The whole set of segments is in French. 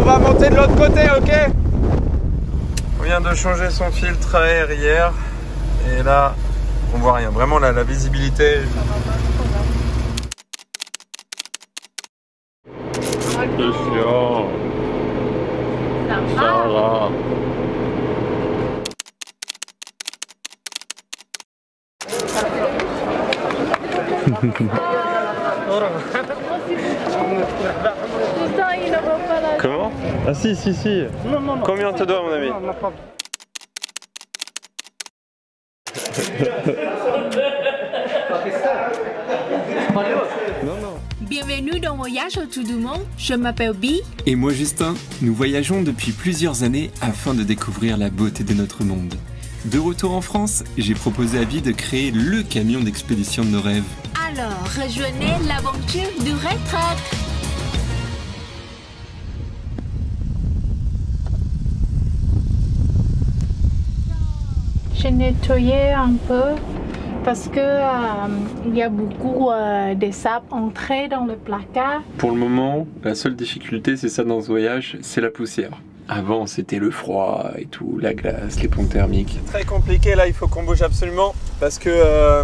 on va monter de l'autre côté, ok? On vient de changer son filtre à air hier. Et là, on voit rien. Vraiment, là, la visibilité... C'est chiant. Ça va. Comment? Ah si. Combien on te doit, mon ami? Bienvenue dans Voyage autour du monde, je m'appelle Bi. Et moi Justin, nous voyageons depuis plusieurs années afin de découvrir la beauté de notre monde. De retour en France, j'ai proposé à Bi de créer le camion d'expédition de nos rêves. Alors, rejoignez l'aventure du Red Track. J'ai nettoyé un peu parce que il y a beaucoup de sable entré dans le placard. Pour le moment, la seule difficulté, c'est ça dans ce voyage, c'est la poussière. Avant, c'était le froid et tout, la glace, les ponts thermiques. C'est très compliqué là, il faut qu'on bouge absolument parce que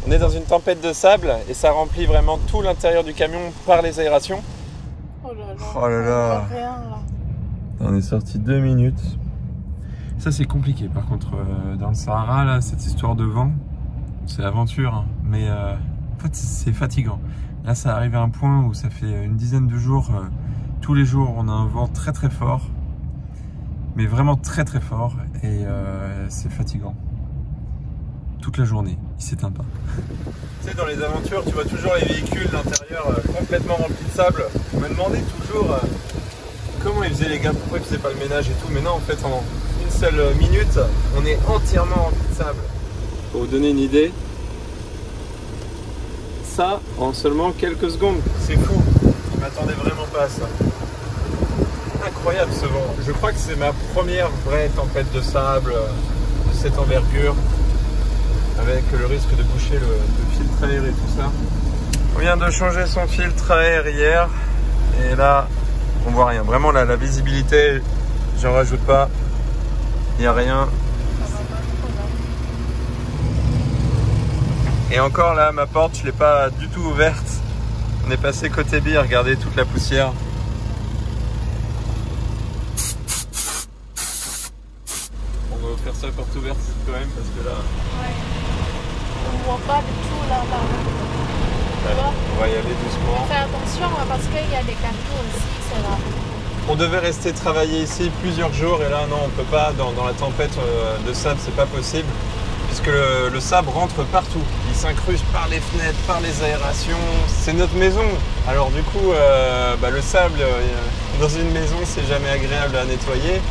on est dans une tempête de sable et ça remplit vraiment tout l'intérieur du camion par les aérations. Oh là là. On est sorti 2 minutes. Ça c'est compliqué par contre, dans le Sahara là, cette histoire de vent, c'est l'aventure, hein. Mais en fait c'est fatigant. Là ça arrive à un point où ça fait une dizaine de jours, tous les jours on a un vent très très fort, mais vraiment très très fort, et c'est fatigant. Toute la journée, il s'éteint pas. Tu sais, dans les aventures, tu vois toujours les véhicules d'intérieur complètement remplis de sable. Je me demandais toujours comment ils faisaient les gars, pourquoi ils faisaient pas le ménage et tout, mais non en fait en une seule minute, on est entièrement rempli de sable. Pour vous donner une idée, ça en seulement quelques secondes, c'est fou. Je m'attendais vraiment pas à ça. Incroyable ce vent. Je crois que c'est ma première vraie tempête de sable de cette envergure, avec le risque de boucher le filtre à air et tout ça. On vient de changer son filtre à air hier, et là, on voit rien. Vraiment, là, la visibilité, j'en rajoute pas. Il n'y a rien. Et encore là, ma porte, je ne l'ai pas du tout ouverte. On est passé côté Bi, regardez toute la poussière. On va faire ça porte ouverte quand même, parce que là... Ouais. On voit pas du tout là-bas. Ouais, on va y aller doucement. Fais attention parce qu'il y a des cartons aussi, c'est là. On devait rester travailler ici plusieurs jours et là non, on peut pas, dans la tempête de sable, c'est pas possible, puisque le sable rentre partout. Il s'incruste par les fenêtres, par les aérations. C'est notre maison. Alors du coup, le sable dans une maison, c'est jamais agréable à nettoyer,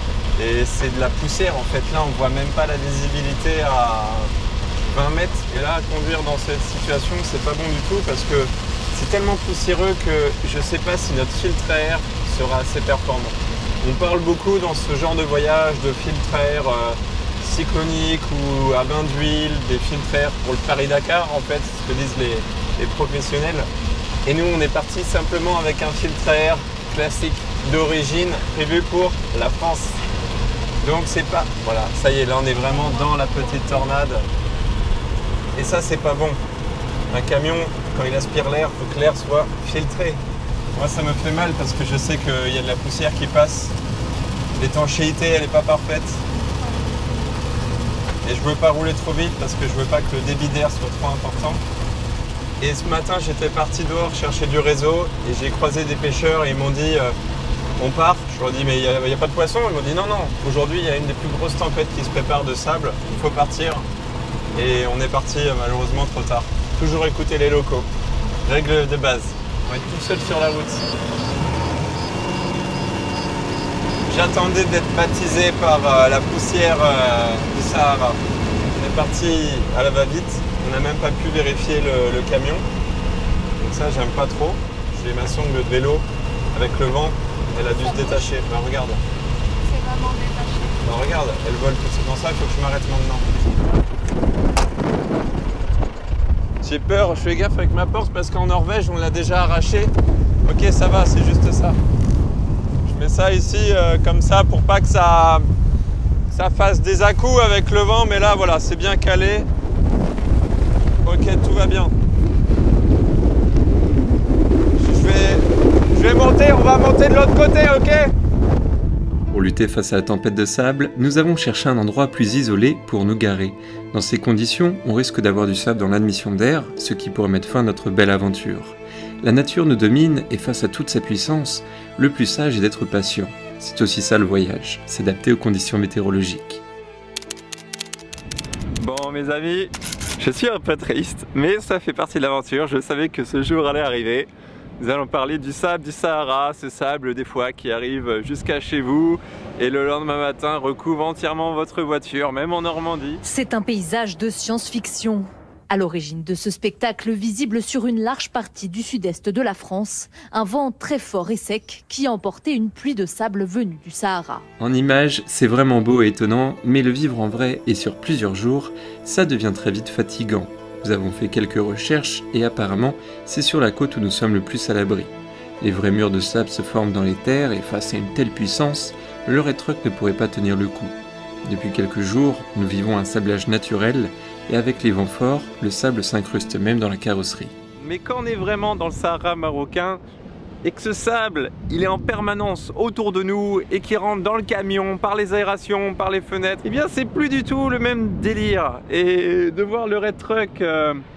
et c'est de la poussière en fait. Là, on voit même pas la visibilité à 20 mètres, et là, conduire dans cette situation, c'est pas bon du tout, parce que c'est tellement poussiéreux que je sais pas si notre filtre à air sera assez performant. On parle beaucoup dans ce genre de voyage de filtre à air cyclonique ou à bain d'huile, des filtres à air pour le Paris-Dakar en fait, ce que disent les professionnels. Et nous on est parti simplement avec un filtre à air classique d'origine prévu pour la France. Donc c'est pas... Voilà, ça y est, là on est vraiment dans la petite tornade. Et ça c'est pas bon. Un camion, quand il aspire l'air, il faut que l'air soit filtré. Moi ça me fait mal parce que je sais qu'il y a de la poussière qui passe. L'étanchéité elle n'est pas parfaite. Et je veux pas rouler trop vite parce que je veux pas que le débit d'air soit trop important. Et ce matin j'étais parti dehors chercher du réseau et j'ai croisé des pêcheurs et ils m'ont dit on part. Je leur ai dit mais il n'y a pas de poisson. Ils m'ont dit non, aujourd'hui il y a une des plus grosses tempêtes qui se prépare de sable, il faut partir. Et on est parti malheureusement trop tard. Toujours écouter les locaux. Règle de base. On va être tout seul sur la route. J'attendais d'être baptisé par la poussière du Sahara. On est parti à la va-vite. On n'a même pas pu vérifier le camion. Donc ça, j'aime pas trop. J'ai ma sangle de vélo avec le vent. Elle a dû se détacher. Ben, regarde. C'est vraiment détaché. Ben, regarde, elle vole. C'est pour ça qu'il faut que je m'arrête maintenant. J'ai peur, je fais gaffe avec ma porte parce qu'en Norvège on l'a déjà arrachée. Ok, ça va, c'est juste ça. Je Je mets ça ici comme ça pour pas que ça fasse des à-coups avec le vent, mais là voilà, c'est bien calé. Ok, tout va bien. Je vais monter, on va monter de l'autre côté, ok? Pour lutter face à la tempête de sable, nous avons cherché un endroit plus isolé pour nous garer. Dans ces conditions, on risque d'avoir du sable dans l'admission d'air, ce qui pourrait mettre fin à notre belle aventure. La nature nous domine et face à toute sa puissance, le plus sage est d'être patient. C'est aussi ça le voyage, s'adapter aux conditions météorologiques. Bon mes amis, je suis un peu triste, mais ça fait partie de l'aventure, je savais que ce jour allait arriver. Nous allons parler du sable du Sahara, ce sable des fois qui arrive jusqu'à chez vous et le lendemain matin recouvre entièrement votre voiture, même en Normandie. C'est un paysage de science-fiction. À l'origine de ce spectacle visible sur une large partie du sud-est de la France, un vent très fort et sec qui a emporté une pluie de sable venue du Sahara. En images, c'est vraiment beau et étonnant, mais le vivre en vrai et sur plusieurs jours, ça devient très vite fatigant. Nous avons fait quelques recherches et apparemment, c'est sur la côte où nous sommes le plus à l'abri. Les vrais murs de sable se forment dans les terres et face à une telle puissance, le red truck ne pourrait pas tenir le coup. Depuis quelques jours, nous vivons un sablage naturel et avec les vents forts, le sable s'incruste même dans la carrosserie. Mais quand on est vraiment dans le Sahara marocain et que ce sable, il est en permanence autour de nous et qui rentre dans le camion, par les aérations, par les fenêtres, eh bien c'est plus du tout le même délire. Et de voir le red truck,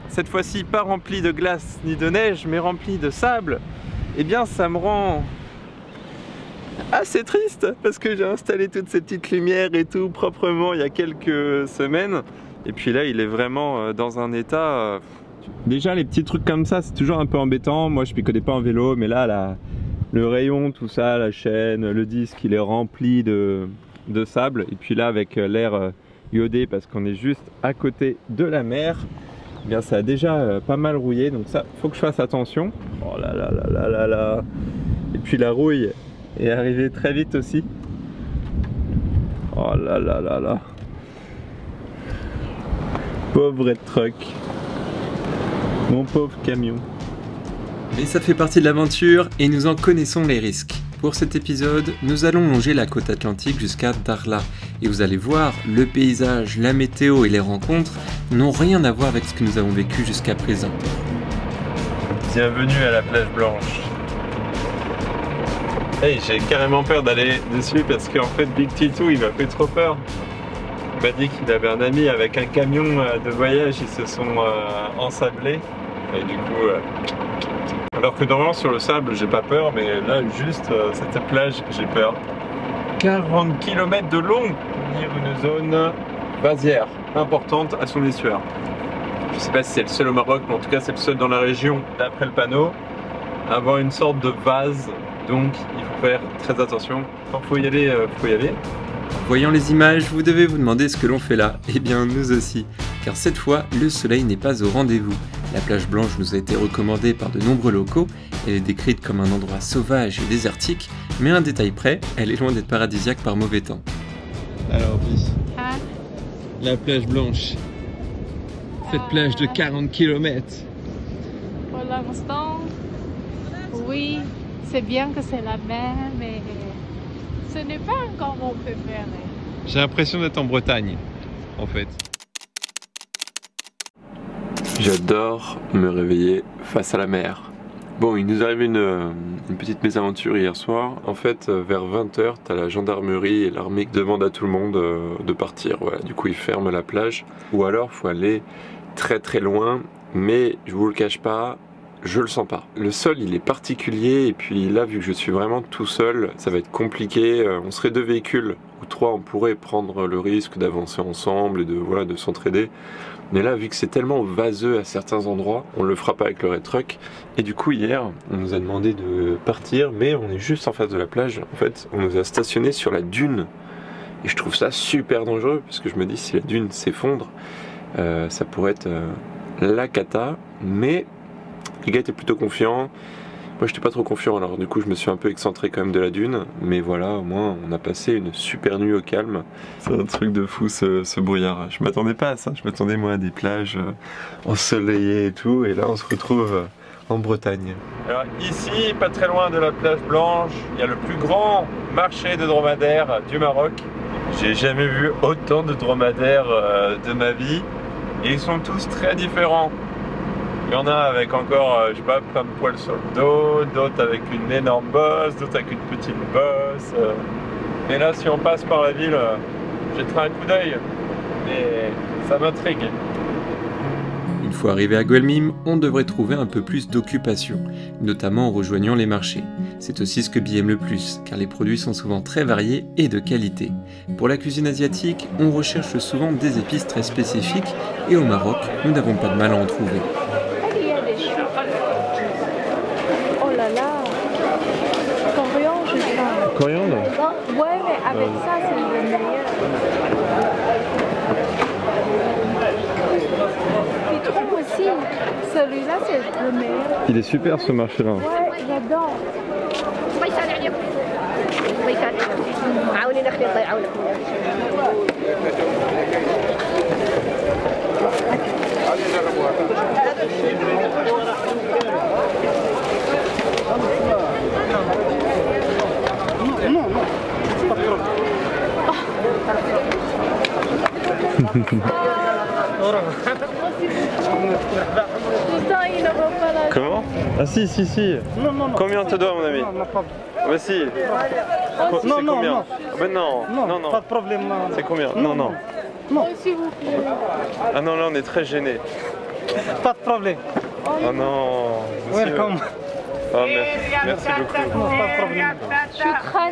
cette fois-ci pas rempli de glace ni de neige, mais rempli de sable, eh bien ça me rend assez triste parce que j'ai installé toutes ces petites lumières et tout proprement il y a quelques semaines. Et puis là, il est vraiment dans un état... Déjà, les petits trucs comme ça, c'est toujours un peu embêtant. Moi, je ne m'y connais pas en vélo, mais là, le rayon, tout ça, la chaîne, le disque, il est rempli de sable. Et puis là, avec l'air iodé, parce qu'on est juste à côté de la mer, eh bien, ça a déjà pas mal rouillé. Donc ça, faut que je fasse attention. Oh là là là là là là. Et puis la rouille est arrivée très vite aussi. Oh là là là là. Pauvre red truck, mon pauvre camion. Mais ça fait partie de l'aventure et nous en connaissons les risques. Pour cet épisode, nous allons longer la côte atlantique jusqu'à Dakhla. Et vous allez voir, le paysage, la météo et les rencontres n'ont rien à voir avec ce que nous avons vécu jusqu'à présent. Bienvenue à la plage blanche. Hey, j'ai carrément peur d'aller dessus parce qu'en fait Big Titou il m'a fait trop peur. Il m'a dit qu'il avait un ami avec un camion de voyage, ils se sont ensablés et du coup alors que normalement sur le sable j'ai pas peur, mais là juste cette plage j'ai peur. 40 km de long pour dire une zone vasière importante à son estuaire. Je sais pas si c'est le seul au Maroc, mais en tout cas c'est le seul dans la région d'après le panneau à avoir une sorte de vase, donc il faut faire très attention. Quand il faut y aller, faut y aller. Voyant les images, vous devez vous demander ce que l'on fait là. Eh bien, nous aussi. Car cette fois, le soleil n'est pas au rendez-vous. La plage blanche nous a été recommandée par de nombreux locaux. Elle est décrite comme un endroit sauvage et désertique. Mais un détail près, elle est loin d'être paradisiaque par mauvais temps. Alors, Bi, la plage blanche. Cette plage de 40 km. Pour l'instant, oui, c'est bien que c'est la mer, mais ce n'est pas encore mon préféré. j'ai l'impression d'être en Bretagne, en fait. J'adore me réveiller face à la mer. Bon, il nous arrive une petite mésaventure hier soir. En fait, vers 20h, t'as la gendarmerie et l'armée qui demandent à tout le monde de partir. Voilà, du coup, ils ferment la plage. Ou alors, faut aller très très loin. Mais je vous le cache pas, je le sens pas. Le sol, il est particulier. Et puis là, vu que je suis vraiment tout seul, ça va être compliqué. On serait 2 véhicules ou 3, on pourrait prendre le risque d'avancer ensemble et de s'entraider. Mais là, vu que c'est tellement vaseux à certains endroits, on le fera pas avec le red truck. Et du coup, hier, on nous a demandé de partir, mais on est juste en face de la plage. En fait, on nous a stationné sur la dune. Et je trouve ça super dangereux, parce que je me dis, si la dune s'effondre, ça pourrait être la cata. Mais les gars étaient plutôt confiants. Moi, j'étais pas trop confiant, alors du coup, je me suis un peu excentré quand même de la dune. Mais voilà, au moins, on a passé une super nuit au calme. C'est un truc de fou, ce brouillard. Je m'attendais pas à ça. Je m'attendais, moi, à des plages ensoleillées et tout. Et là, on se retrouve en Bretagne. Alors ici, pas très loin de la plage Blanche, il y a le plus grand marché de dromadaires du Maroc. J'ai jamais vu autant de dromadaires de ma vie et ils sont tous très différents. Il y en a avec encore, je sais pas, plein de poils sur le dos, d'autres avec une énorme bosse, d'autres avec une petite bosse. Et là, si on passe par la ville, jetterai un coup d'œil et ça m'intrigue. Une fois arrivé à Guelmim, on devrait trouver un peu plus d'occupation, notamment en rejoignant les marchés. C'est aussi ce que Bi aime le plus, car les produits sont souvent très variés et de qualité. Pour la cuisine asiatique, on recherche souvent des épices très spécifiques, et au Maroc, nous n'avons pas de mal à en trouver. Oh là là, coriandre, je crois. Coriandre? Ouais, mais avec ça, c'est le meilleur. Citron aussi, celui-là, c'est le meilleur. Il est super ce marché-là. Ouais, j'adore. Comment? Ah si. Combien te dois mon ami? Mais si. C'est combien? Ben non. Pas de problème. C'est combien? Non. S'il vous plaît. Ah non, là on est très gênés. Pas de problème. Ah non. Welcome. Ah, merci beaucoup. Non, pas de problème. Shukran.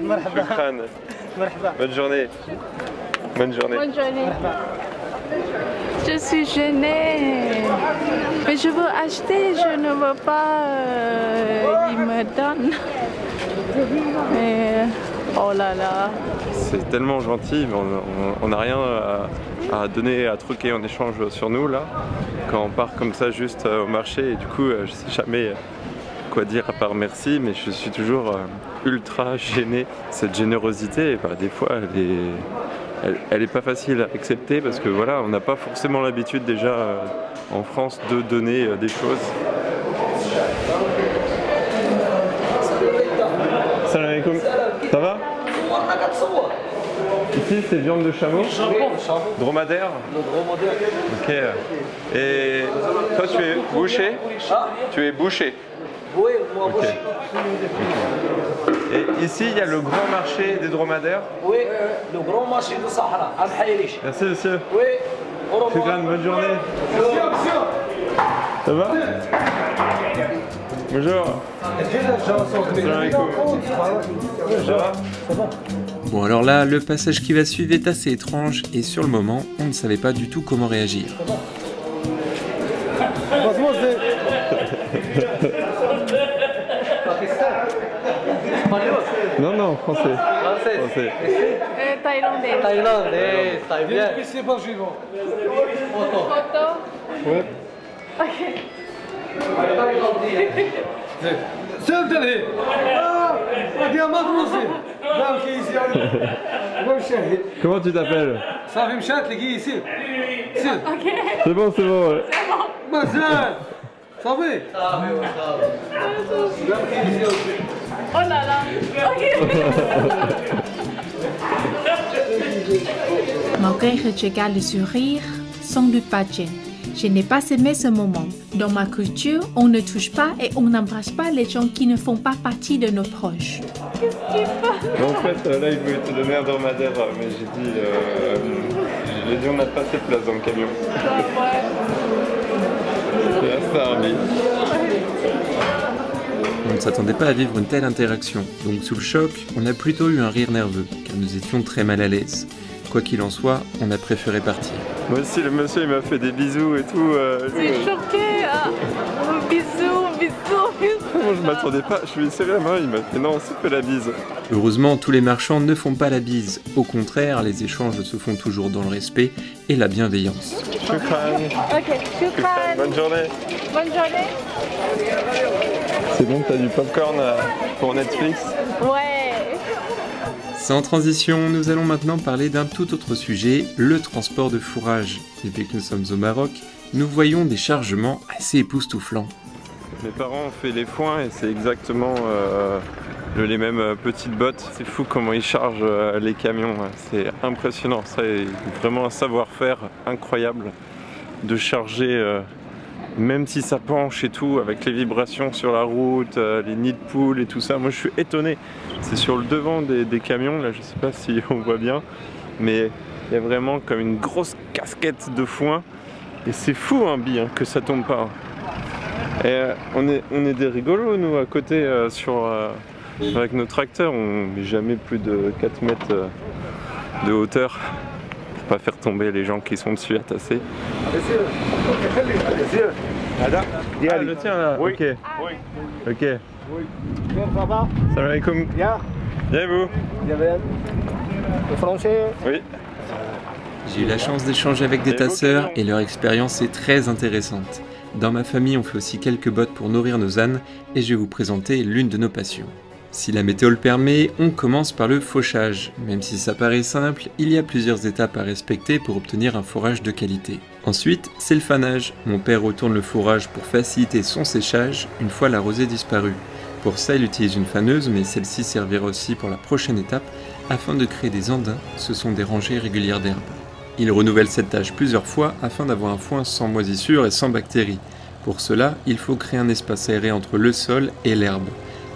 Bonne journée. Bonne journée. Je suis gênée. Mais je veux acheter, je ne veux pas. Il me donne. Mais oh là là. C'est tellement gentil, mais on n'a rien à donner, à truquer en échange sur nous là. Quand on part comme ça juste au marché, et du coup je sais jamais quoi dire à part merci, mais je suis toujours ultra gêné. Cette générosité, bah, des fois elle est pas facile à accepter parce que voilà, on n'a pas forcément l'habitude déjà en France de donner des choses. Salam alaikum. Ça va? Ici c'est viande de chameau? Dromadaire? Ok. Et toi tu es boucher? Tu es boucher? Oui, moi okay. Et ici il y a le grand marché des dromadaires? Oui, le grand marché du Sahara, à Al-Hayrish. Merci monsieur. Oui. Shukran, bonne journée. Ça va? Bonjour. Salam alaikum. Ça va? Bon alors là, le passage qui va suivre est assez étrange et sur le moment, on ne savait pas du tout comment réagir. Non, français. Français. Thaïlandais. Thaïlandais, ça bien. Photo. Ouais. Comment tu t'appelles? C'est bon, ouais. Oh là là. Malgré que je garde le sourire, sans doute pas gêne. Je n'ai pas aimé ce moment. Dans ma culture, on ne touche pas et on n'embrasse pas les gens qui ne font pas partie de nos proches. En fait, là, il voulait te donner un dromadaire, mais j'ai dit on n'a pas assez de place dans le camion. Là, c'est Arby. On ne s'attendait pas à vivre une telle interaction, donc sous le choc, on a plutôt eu un rire nerveux, car nous étions très mal à l'aise. Quoi qu'il en soit, on a préféré partir. Moi aussi, le monsieur il m'a fait des bisous et tout. Je suis choquée. Bisous. Moi je m'attendais pas, je lui ai serré la main, il m'a fait non, c'est que la bise. Heureusement, tous les marchands ne font pas la bise. Au contraire, les échanges se font toujours dans le respect et la bienveillance. Shukran. Ok, shukran. Bonne journée. Bonne journée. C'est bon, t'as du popcorn pour Netflix? Ouais. Sans transition, nous allons maintenant parler d'un tout autre sujet, le transport de fourrage. Depuis que nous sommes au Maroc, nous voyons des chargements assez époustouflants. Mes parents ont fait les foins et c'est exactement les mêmes petites bottes. C'est fou comment ils chargent les camions, c'est impressionnant. Ça est vraiment un savoir-faire incroyable de charger, même si ça penche et tout, avec les vibrations sur la route, les nids de poules et tout ça. Moi je suis étonné. C'est sur le devant des camions, là je sais pas si on voit bien, mais il y a vraiment comme une grosse casquette de foin. Et c'est fou un bi, que ça tombe pas. Et on est des rigolos nous à côté avec nos tracteurs, on met jamais plus de 4 mètres de hauteur pour pas faire tomber les gens qui sont dessus atassés. Ah le tien là, oui. Ok. Oui. Ok. Oui. Salam alaikum. Bien. Bien vous. Bien. Le français. Oui. J'ai eu la chance d'échanger avec des tasseurs et leur expérience est très intéressante. Dans ma famille, on fait aussi quelques bottes pour nourrir nos ânes et je vais vous présenter l'une de nos passions. Si la météo le permet, on commence par le fauchage. Même si ça paraît simple, il y a plusieurs étapes à respecter pour obtenir un fourrage de qualité. Ensuite, c'est le fanage. Mon père retourne le fourrage pour faciliter son séchage une fois la rosée disparue. Pour ça, il utilise une faneuse, mais celle-ci servira aussi pour la prochaine étape afin de créer des andins, ce sont des rangées régulières d'herbes. Il renouvelle cette tâche plusieurs fois afin d'avoir un foin sans moisissure et sans bactéries. Pour cela, il faut créer un espace aéré entre le sol et l'herbe.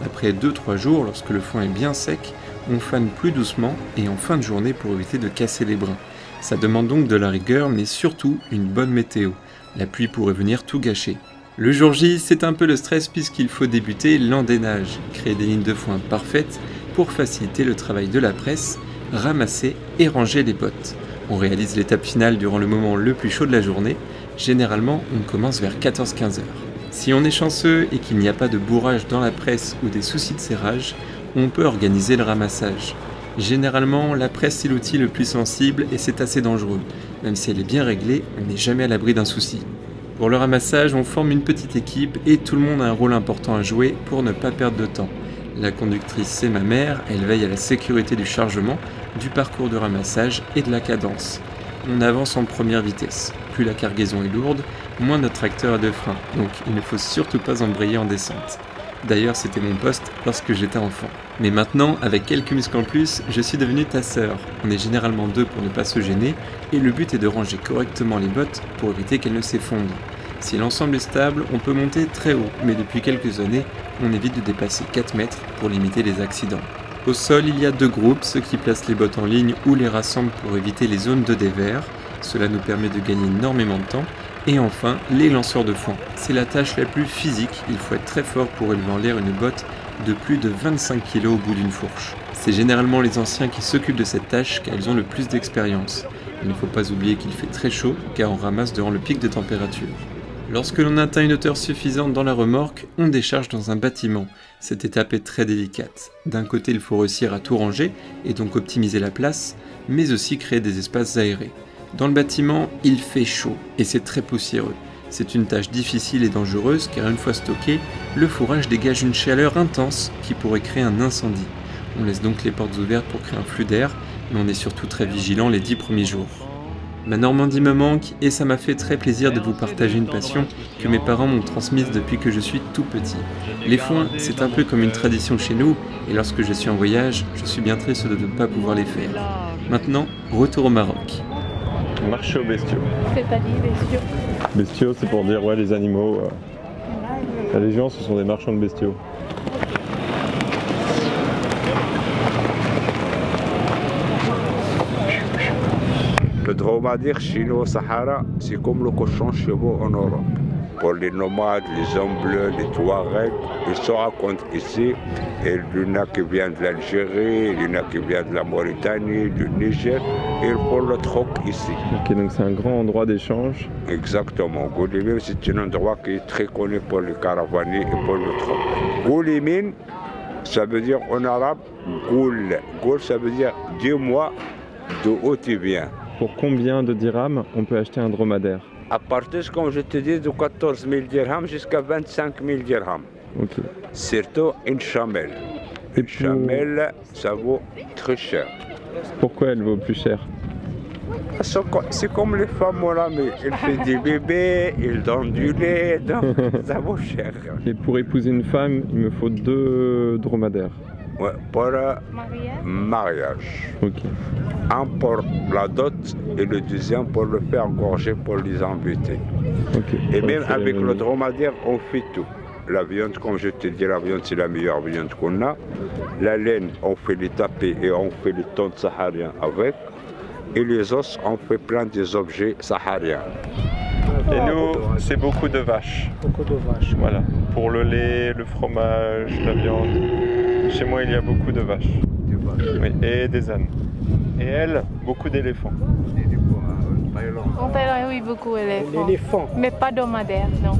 Après 2-3 jours, lorsque le foin est bien sec, on fane plus doucement et en fin de journée pour éviter de casser les brins. Ça demande donc de la rigueur, mais surtout une bonne météo. La pluie pourrait venir tout gâcher. Le jour J, c'est un peu le stress puisqu'il faut débuter l'endénage, créer des lignes de foin parfaites pour faciliter le travail de la presse, ramasser et ranger les bottes. On réalise l'étape finale durant le moment le plus chaud de la journée. Généralement, on commence vers 14-15 heures. Si on est chanceux et qu'il n'y a pas de bourrage dans la presse ou des soucis de serrage, on peut organiser le ramassage. Généralement, la presse est l'outil le plus sensible et c'est assez dangereux. Même si elle est bien réglée, on n'est jamais à l'abri d'un souci. Pour le ramassage, on forme une petite équipe et tout le monde a un rôle important à jouer pour ne pas perdre de temps. La conductrice, c'est ma mère, elle veille à la sécurité du chargement, du parcours de ramassage et de la cadence. On avance en première vitesse. Plus la cargaison est lourde, moins notre tracteur a de frein, donc il ne faut surtout pas embrayer en descente. D'ailleurs, c'était mon poste lorsque j'étais enfant. Mais maintenant, avec quelques muscles en plus, je suis devenu tasseur. On est généralement 2 pour ne pas se gêner, et le but est de ranger correctement les bottes pour éviter qu'elles ne s'effondrent. Si l'ensemble est stable, on peut monter très haut, mais depuis quelques années, on évite de dépasser 4 mètres pour limiter les accidents. Au sol, il y a 2 groupes, ceux qui placent les bottes en ligne ou les rassemblent pour éviter les zones de dévers. Cela nous permet de gagner énormément de temps. Et enfin, les lanceurs de foin. C'est la tâche la plus physique, il faut être très fort pour élever en l'air une botte de plus de 25 kg au bout d'une fourche. C'est généralement les anciens qui s'occupent de cette tâche car ils ont le plus d'expérience. Il ne faut pas oublier qu'il fait très chaud car on ramasse durant le pic de température. Lorsque l'on atteint une hauteur suffisante dans la remorque, on décharge dans un bâtiment. Cette étape est très délicate. D'un côté, il faut réussir à tout ranger et donc optimiser la place, mais aussi créer des espaces aérés. Dans le bâtiment, il fait chaud et c'est très poussiéreux. C'est une tâche difficile et dangereuse car une fois stocké, le fourrage dégage une chaleur intense qui pourrait créer un incendie. On laisse donc les portes ouvertes pour créer un flux d'air, mais on est surtout très vigilant les 10 premiers jours. Ma Normandie me manque et ça m'a fait très plaisir de vous partager une passion que mes parents m'ont transmise depuis que je suis tout petit. Les foins, c'est un peu comme une tradition chez nous et lorsque je suis en voyage, je suis bien triste de ne pas pouvoir les faire. Maintenant, retour au Maroc. Marché aux bestiaux. C'est-à-dire bestiaux. Bestiaux, c'est pour dire ouais les animaux. Les gens, ce sont des marchands de bestiaux. Le dromadaire chez nous au Sahara, c'est comme le cochon chevaux en Europe. Pour les nomades, les hommes bleus, les Touaregs, ils se racontent ici. Et il y en a qui viennent de l'Algérie, il y en a qui viennent de la Mauritanie, du Niger, et ils font le troc ici. Ok, donc c'est un grand endroit d'échange. Exactement. Goulimine, c'est un endroit qui est très connu pour les caravaniers et pour le troc. Goulimine, ça veut dire en arabe, Goul. Goul, ça veut dire dis-moi d'où tu viens. Pour combien de dirhams on peut acheter un dromadaire? À partir, comme je te dis, de 14 000 dirhams jusqu'à 25 000 dirhams. Ok. Surtout une chamelle. Une chamelle, ça vaut très cher. Pourquoi elle vaut plus cher? C'est comme les femmes, voilà, mais elle fait des bébés, elle donne du lait, donc ça vaut cher. Et pour épouser une femme, il me faut 2 dromadaires. Ouais, pour mariage. Ok. Un pour la dot et le deuxième pour le faire gorger pour les inviter. Okay. Et même avec le dromadaire, on fait tout. La viande, comme je te dis, la viande c'est la meilleure viande qu'on a. La laine, on fait les tapis et on fait les tons sahariens avec. Et les os, on fait plein des objets sahariens. Et nous, c'est beaucoup de vaches. Beaucoup de vaches. Voilà, pour le lait, le fromage, la viande. Chez moi, il y a beaucoup de vaches. Oui, et des ânes. Et elle, beaucoup d'éléphants. En Thaïlande, oui, beaucoup d'éléphants. L'éléphant. Mais pas dromadaire, non.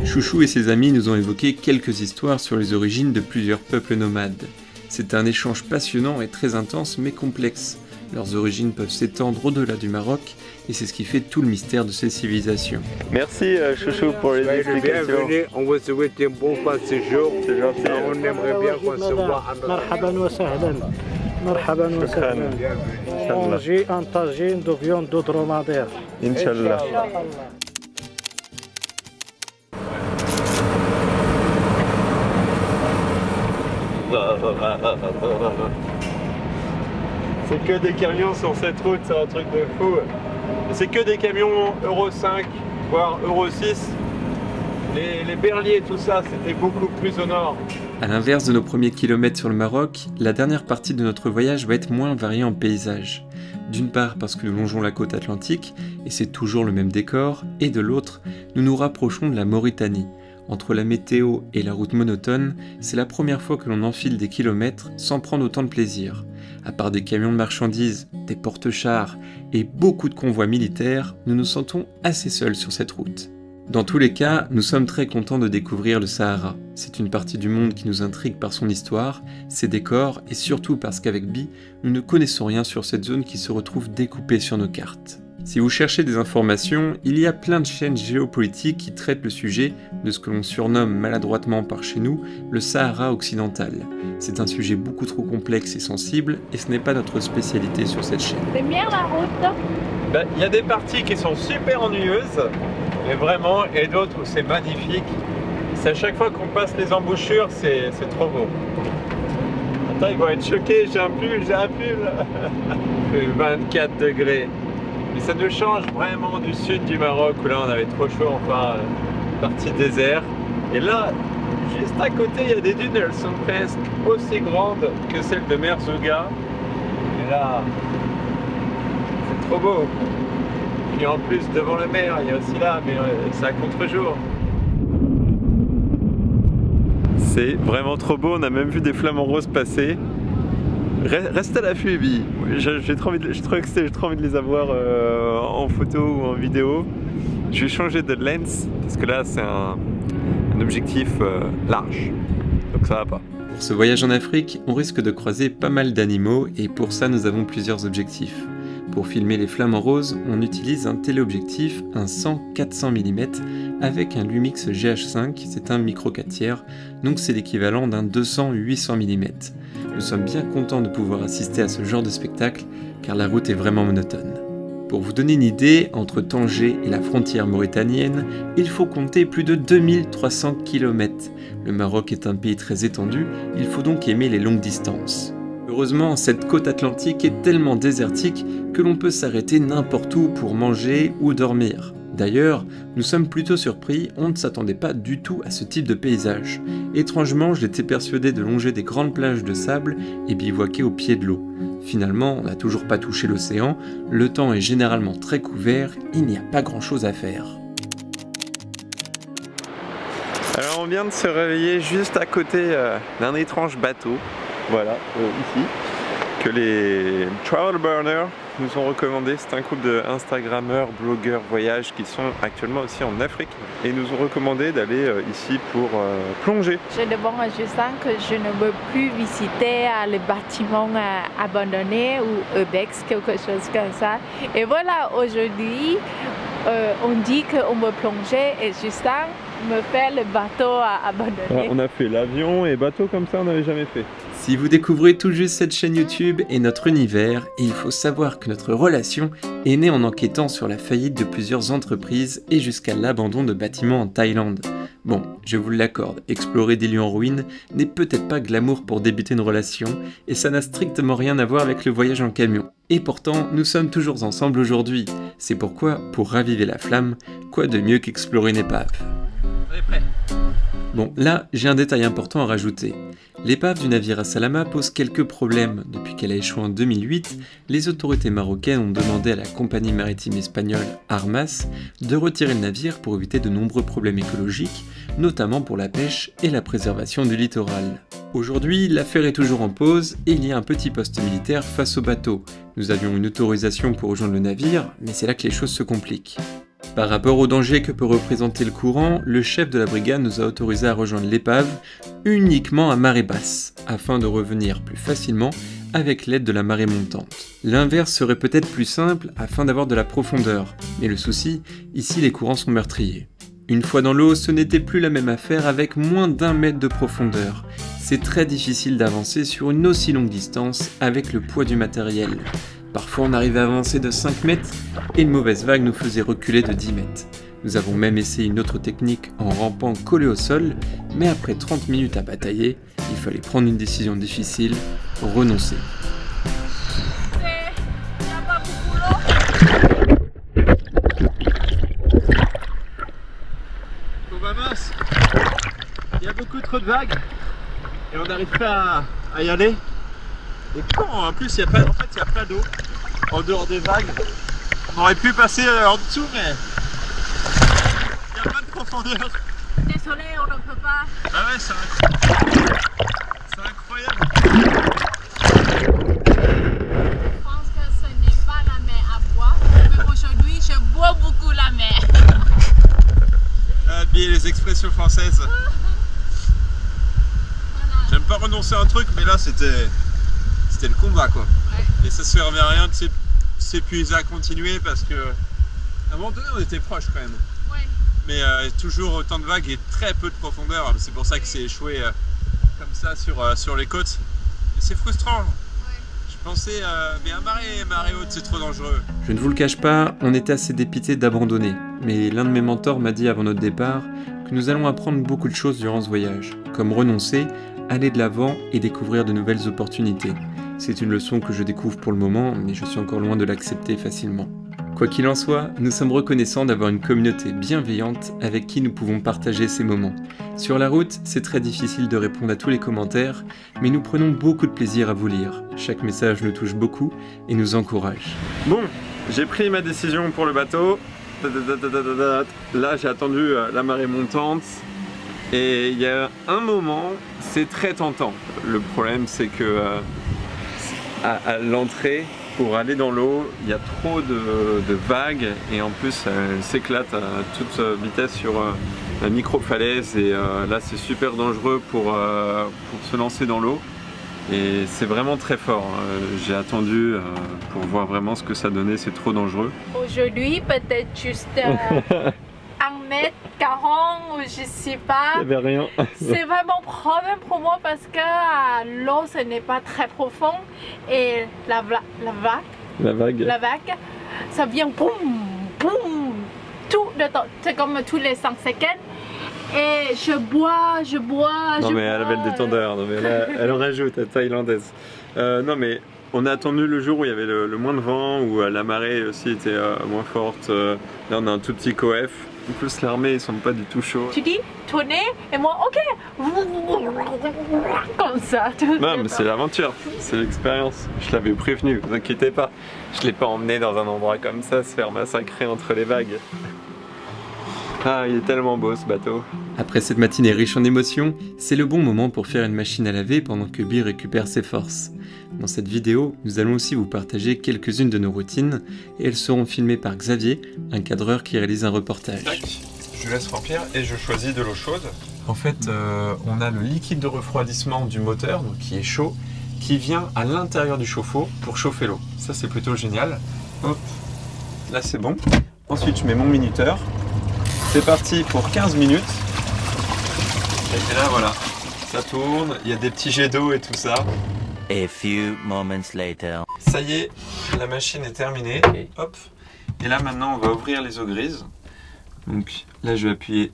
Chouchou et ses amis nous ont évoqué quelques histoires sur les origines de plusieurs peuples nomades. C'est un échange passionnant et très intense mais complexe. Leurs origines peuvent s'étendre au-delà du Maroc et c'est ce qui fait tout le mystère de ces civilisations. Merci Chouchou pour les explications. Bienvenue, on vous souhaite un bon pas de séjour. C'est gentil. On aimerait bien qu'on se voit à notre... مرحبا وسهلا. مرحبا وسهلا. Manger un tagine de viande de dromadaire. Inch'Allah. C'est que des camions sur cette route, c'est un truc de fou. C'est que des camions Euro 5, voire Euro 6. Les berliers, tout ça, c'était beaucoup plus au nord. A l'inverse de nos premiers kilomètres sur le Maroc, la dernière partie de notre voyage va être moins variée en paysage. D'une part parce que nous longeons la côte atlantique, et c'est toujours le même décor, et de l'autre, nous nous rapprochons de la Mauritanie. Entre la météo et la route monotone, c'est la première fois que l'on enfile des kilomètres sans prendre autant de plaisir. À part des camions de marchandises, des porte-chars et beaucoup de convois militaires, nous nous sentons assez seuls sur cette route. Dans tous les cas, nous sommes très contents de découvrir le Sahara. C'est une partie du monde qui nous intrigue par son histoire, ses décors et surtout parce qu'avec Bi, nous ne connaissons rien sur cette zone qui se retrouve découpée sur nos cartes. Si vous cherchez des informations, il y a plein de chaînes géopolitiques qui traitent le sujet de ce que l'on surnomme maladroitement par chez nous le Sahara occidental. C'est un sujet beaucoup trop complexe et sensible et ce n'est pas notre spécialité sur cette chaîne. C'est bien la route. Il y a des parties qui sont super ennuyeuses, mais vraiment, et d'autres où c'est magnifique. C'est à chaque fois qu'on passe les embouchures, c'est trop beau. Attends, ils vont être choqués, j'ai un pull. Il fait 24 degrés. Mais ça nous change vraiment du sud du Maroc où là on avait trop chaud, enfin partie désert. Et là, juste à côté, il y a des dunes, elles sont presque aussi grandes que celles de Merzouga. Et là, c'est trop beau. Puis en plus, devant la mer, il y a aussi là, mais c'est à contre-jour. C'est vraiment trop beau, on a même vu des flamants roses passer. Reste à l'affût, Bi. J'ai trop envie de les avoir en photo ou en vidéo. Je vais changer de lens parce que là c'est un objectif large, donc ça va pas. Pour ce voyage en Afrique, on risque de croiser pas mal d'animaux et pour ça nous avons plusieurs objectifs. Pour filmer les flamants roses, on utilise un téléobjectif, un 100-400 mm avec un Lumix GH5, c'est un micro 4 tiers, donc c'est l'équivalent d'un 200-800 mm. Nous sommes bien contents de pouvoir assister à ce genre de spectacle car la route est vraiment monotone. Pour vous donner une idée, entre Tanger et la frontière mauritanienne, il faut compter plus de 2300 km. Le Maroc est un pays très étendu, il faut donc aimer les longues distances. Heureusement, cette côte atlantique est tellement désertique que l'on peut s'arrêter n'importe où pour manger ou dormir. D'ailleurs, nous sommes plutôt surpris, on ne s'attendait pas du tout à ce type de paysage. Étrangement, j'étais persuadé de longer des grandes plages de sable et bivouaquer au pied de l'eau. Finalement, on n'a toujours pas touché l'océan, le temps est généralement très couvert, il n'y a pas grand chose à faire. Alors on vient de se réveiller juste à côté d'un étrange bateau, voilà, ici, que les Travel Burners nous ont recommandé. C'est un couple de Instagrammeurs, blogueurs, voyages qui sont actuellement aussi en Afrique et nous ont recommandé d'aller ici pour plonger. Je demande à Justin que je ne veux plus visiter les bâtiments abandonnés ou Ubex, quelque chose comme ça. Et voilà, aujourd'hui, on dit qu'on veut plonger et Justin me faire le bateau abandonné. On a fait l'avion et bateau comme ça, on n'avait jamais fait. Si vous découvrez tout juste cette chaîne YouTube et notre univers, il faut savoir que notre relation est née en enquêtant sur la faillite de plusieurs entreprises et jusqu'à l'abandon de bâtiments en Thaïlande. Bon, je vous l'accorde, explorer des lieux en ruine n'est peut-être pas glamour pour débuter une relation, et ça n'a strictement rien à voir avec le voyage en camion. Et pourtant, nous sommes toujours ensemble aujourd'hui. C'est pourquoi, pour raviver la flamme, quoi de mieux qu'explorer une épave? On est prêt. Bon, là, j'ai un détail important à rajouter. L'épave du navire Assalama pose quelques problèmes. Depuis qu'elle a échoué en 2008, les autorités marocaines ont demandé à la compagnie maritime espagnole Armas de retirer le navire pour éviter de nombreux problèmes écologiques, notamment pour la pêche et la préservation du littoral. Aujourd'hui, l'affaire est toujours en pause et il y a un petit poste militaire face au bateau. Nous avions une autorisation pour rejoindre le navire, mais c'est là que les choses se compliquent. Par rapport au danger que peut représenter le courant, le chef de la brigade nous a autorisé à rejoindre l'épave uniquement à marée basse, afin de revenir plus facilement avec l'aide de la marée montante. L'inverse serait peut-être plus simple afin d'avoir de la profondeur, mais le souci, ici les courants sont meurtriers. Une fois dans l'eau, ce n'était plus la même affaire avec moins d'1 mètre de profondeur. C'est très difficile d'avancer sur une aussi longue distance avec le poids du matériel. Parfois on arrivait à avancer de 5 mètres et une mauvaise vague nous faisait reculer de 10 mètres. Nous avons même essayé une autre technique en rampant collé au sol, mais après 30 minutes à batailler, il fallait prendre une décision difficile, renoncer. Au Bahamas, il y a beaucoup trop de vagues et on n'arrive pas à y aller. Et quand en plus il n'y a pas d'eau en dehors des vagues, on aurait pu passer en dessous, mais il n'y a pas de profondeur. Désolé, on ne peut pas. Ah ouais, c'est incroyable. Je pense que ce n'est pas la mer à boire, mais aujourd'hui je bois beaucoup la mer. Bien les expressions françaises. Voilà. J'aime pas renoncer à un truc, mais là c'était le combat quoi. Ouais. Et ça servait à rien de s'épuiser à continuer parce que à un moment donné on était proches quand même. Ouais. Mais toujours autant de vagues et très peu de profondeur. C'est pour ça que c'est échoué comme ça sur les côtes. Et c'est frustrant. Ouais. Je pensais, mais à marée haute c'est trop dangereux. Je ne vous le cache pas, on était assez dépité d'abandonner. Mais l'un de mes mentors m'a dit avant notre départ que nous allons apprendre beaucoup de choses durant ce voyage, comme renoncer, aller de l'avant et découvrir de nouvelles opportunités. C'est une leçon que je découvre pour le moment, mais je suis encore loin de l'accepter facilement. Quoi qu'il en soit, nous sommes reconnaissants d'avoir une communauté bienveillante avec qui nous pouvons partager ces moments. Sur la route, c'est très difficile de répondre à tous les commentaires, mais nous prenons beaucoup de plaisir à vous lire. Chaque message nous touche beaucoup et nous encourage. Bon, j'ai pris ma décision pour le bateau. Là, j'ai attendu la marée montante. Et il y a un moment, c'est très tentant. Le problème, c'est que à l'entrée, pour aller dans l'eau, il y a trop de vagues et en plus, elle s'éclate à toute vitesse sur la micro-falaise et là, c'est super dangereux pour se lancer dans l'eau. Et c'est vraiment très fort. J'ai attendu pour voir vraiment ce que ça donnait, c'est trop dangereux. Aujourd'hui, peut-être juste 1m40 ou je sais pas. Il n'y avait rien. C'est vraiment un problème pour moi parce que l'eau ce n'est pas très profond et la vague, ça vient boum, boum, tout le temps. C'est comme tous les 5 secondes. Et je bois. Non mais elle avait le détendeur, non mais là, elle en rajoute, la thaïlandaise. Non mais on a attendu le jour où il y avait le moins de vent, où la marée aussi était moins forte. Là on a un tout petit coef. En plus l'armée ils sont pas du tout chauds. Tu dis tourner et moi ok. Comme ça. Non mais c'est l'aventure, c'est l'expérience. Je l'avais prévenu, vous inquiétez pas. Je l'ai pas emmené dans un endroit comme ça, se faire massacrer entre les vagues. Ah, il est tellement beau ce bateau. Après cette matinée riche en émotions, c'est le bon moment pour faire une machine à laver pendant que Bill récupère ses forces. Dans cette vidéo, nous allons aussi vous partager quelques-unes de nos routines et elles seront filmées par Xavier, un cadreur qui réalise un reportage. Tac. Je laisse remplir et je choisis de l'eau chaude. En fait, on a le liquide de refroidissement du moteur, donc qui est chaud, qui vient à l'intérieur du chauffe-eau pour chauffer l'eau. Ça, c'est plutôt génial. Hop, là c'est bon. Ensuite, je mets mon minuteur. C'est parti pour 15 minutes Et là voilà, ça tourne, il y a des petits jets d'eau et tout ça. A few moments later. Ça y est, la machine est terminée. Hop. Et là maintenant on va ouvrir les eaux grises. Donc là je vais appuyer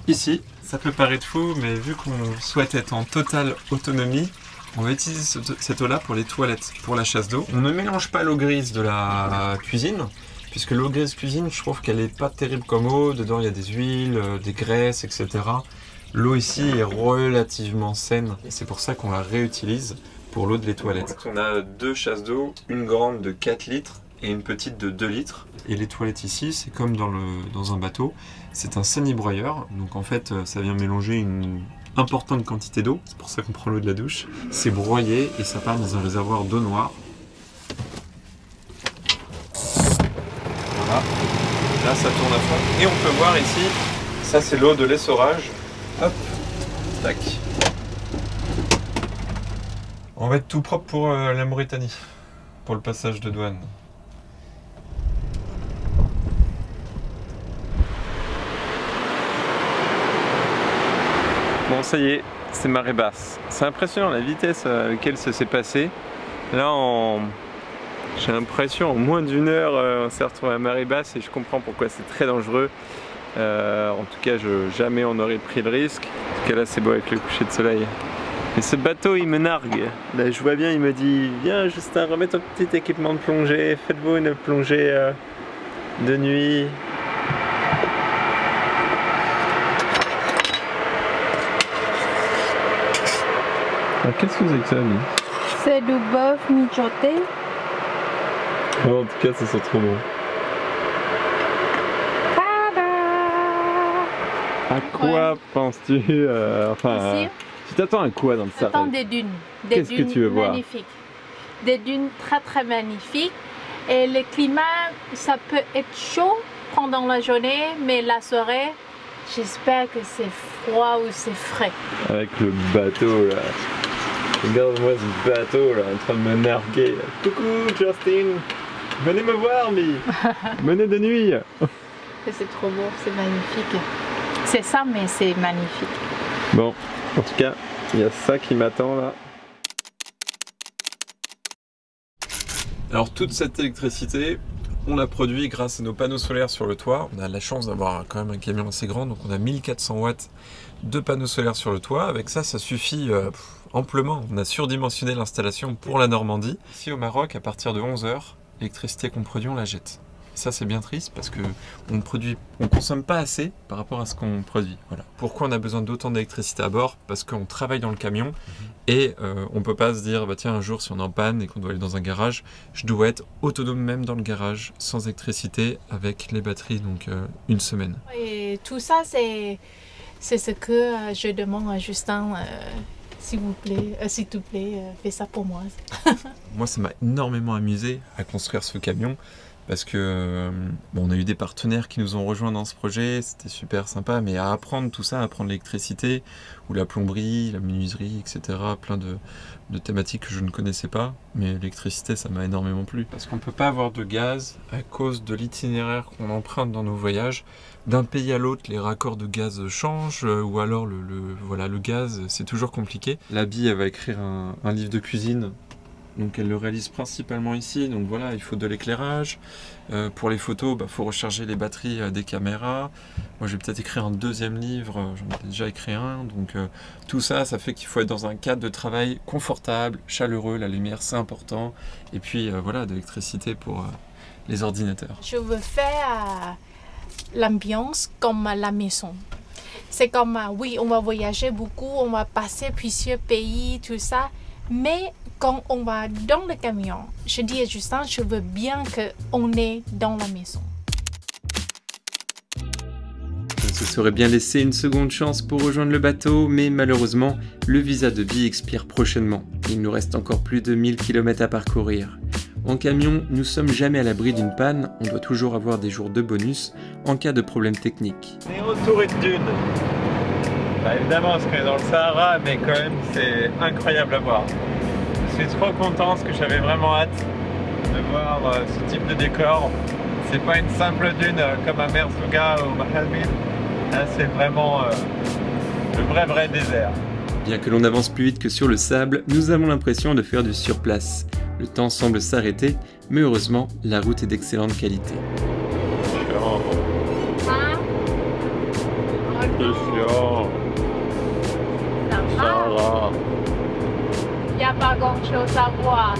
ici. Ça peut paraître fou, mais vu qu'on souhaite être en totale autonomie, on va utiliser cette eau là pour les toilettes, pour la chasse d'eau. On ne mélange pas l'eau grise de la cuisine, puisque l'eau grise cuisine, je trouve qu'elle est pas terrible comme eau. Dedans il y a des huiles, des graisses, etc. L'eau ici est relativement saine et c'est pour ça qu'on la réutilise pour l'eau de les toilettes. On a deux chasses d'eau, une grande de 4 litres et une petite de 2 litres. Et les toilettes ici, c'est comme dans un bateau, c'est un semi-broyeur. Donc en fait, ça vient mélanger une importante quantité d'eau. C'est pour ça qu'on prend l'eau de la douche. C'est broyé et ça part dans un réservoir d'eau noire. Voilà. Là, ça tourne à fond. Et on peut voir ici, ça c'est l'eau de l'essorage. Hop, tac. On va être tout propre pour la Mauritanie, pour le passage de douane. Bon, ça y est, c'est marée basse. C'est impressionnant la vitesse à laquelle ça s'est passé. Là, j'ai l'impression en moins d'une heure, on s'est retrouvé à marée basse et je comprends pourquoi c'est très dangereux. En tout cas, jamais on n'aurait pris le risque. En tout cas, là, c'est beau avec le coucher de soleil. Et ce bateau, il me nargue. Là, je vois bien, il me dit « Viens, Justin, remets ton petit équipement de plongée. Faites-vous une plongée de nuit. » Alors, qu'est-ce que c'est que ça, lui? C'est du bœuf mijoté. Oh, en tout cas, ça sent trop bon. À quoi penses-tu enfin, tu t'attends à quoi dans le Sahara? J'attends des dunes. Qu'est-ce que tu veux voir? Magnifiques. Des dunes très très magnifiques. Et le climat, ça peut être chaud pendant la journée, mais la soirée, j'espère que c'est froid ou c'est frais. Avec le bateau là. Regarde-moi ce bateau là en train de me narguer. Coucou Justin, venez me voir, mais venez de nuit. C'est trop beau, c'est magnifique. C'est ça, mais c'est magnifique. Bon, en tout cas, il y a ça qui m'attend là. Alors toute cette électricité, on la produit grâce à nos panneaux solaires sur le toit. On a la chance d'avoir quand même un camion assez grand, donc on a 1400 watts de panneaux solaires sur le toit. Avec ça, ça suffit amplement. On a surdimensionné l'installation pour la Normandie. Ici au Maroc, à partir de 11 h, l'électricité qu'on produit, on la jette. Ça c'est bien triste parce que on consomme pas assez par rapport à ce qu'on produit. Voilà. Pourquoi on a besoin d'autant d'électricité à bord? Parce qu'on travaille dans le camion et on peut pas se dire bah tiens un jour si on est en panne et qu'on doit aller dans un garage, je dois être autonome même dans le garage sans électricité avec les batteries, donc une semaine. Et tout ça c'est ce que je demande à Justin. S'il vous plaît, fais ça pour moi. Moi ça m'a énormément amusé à construire ce camion. Parce que bon, on a eu des partenaires qui nous ont rejoints dans ce projet, c'était super sympa, mais à apprendre tout ça, à apprendre l'électricité, ou la plomberie, la menuiserie, etc. Plein de thématiques que je ne connaissais pas, mais l'électricité ça m'a énormément plu. Parce qu'on ne peut pas avoir de gaz à cause de l'itinéraire qu'on emprunte dans nos voyages. D'un pays à l'autre, les raccords de gaz changent, ou alors le gaz, c'est toujours compliqué. L'Abby, elle va écrire un livre de cuisine. Donc elle le réalise principalement ici, donc voilà, il faut de l'éclairage. Pour les photos, il faut recharger les batteries des caméras. Moi je vais peut-être écrire un deuxième livre, j'en ai déjà écrit un. Donc tout ça, ça fait qu'il faut être dans un cadre de travail confortable, chaleureux, la lumière c'est important. Et puis voilà, de l'électricité pour les ordinateurs. Je veux faire l'ambiance comme la maison. C'est comme, oui, on va voyager beaucoup, on va passer plusieurs pays, tout ça. Mais quand on va dans le camion, je dis à Justin, je veux bien qu'on est dans la maison. On se serait bien laissé une seconde chance pour rejoindre le bateau, mais malheureusement, le visa de Bee expire prochainement. Il nous reste encore plus de 1000 km à parcourir. En camion, nous sommes jamais à l'abri d'une panne, on doit toujours avoir des jours de bonus en cas de problème technique. On est entouré de dunes. Bah, évidemment, parce qu'on est dans le Sahara, mais quand même, c'est incroyable à voir. Je suis trop content, parce que j'avais vraiment hâte de voir ce type de décor. C'est pas une simple dune comme à Merzouga ou Mahalmine. Là, c'est vraiment Le vrai désert. Bien que l'on avance plus vite que sur le sable, nous avons l'impression de faire du surplace. Le temps semble s'arrêter, mais heureusement, la route est d'excellente qualité. Il n'y a pas grand chose à voir.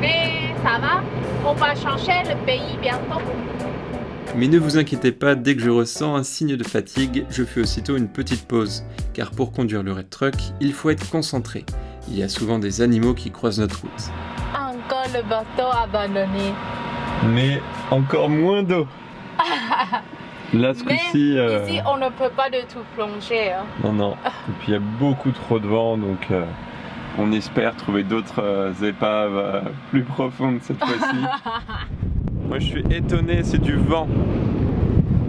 Mais ça va, on va changer le pays bientôt. Mais ne vous inquiétez pas, dès que je ressens un signe de fatigue, je fais aussitôt une petite pause. Car pour conduire le red truck, il faut être concentré. Il y a souvent des animaux qui croisent notre route. Encore le bateau abandonné. Mais encore moins d'eau. Là, ce coup-ci... Ici, on ne peut pas du tout plonger. Hein. Non, non. Et puis, il y a beaucoup trop de vent, donc on espère trouver d'autres épaves plus profondes cette fois-ci. Moi, je suis étonné, c'est du vent.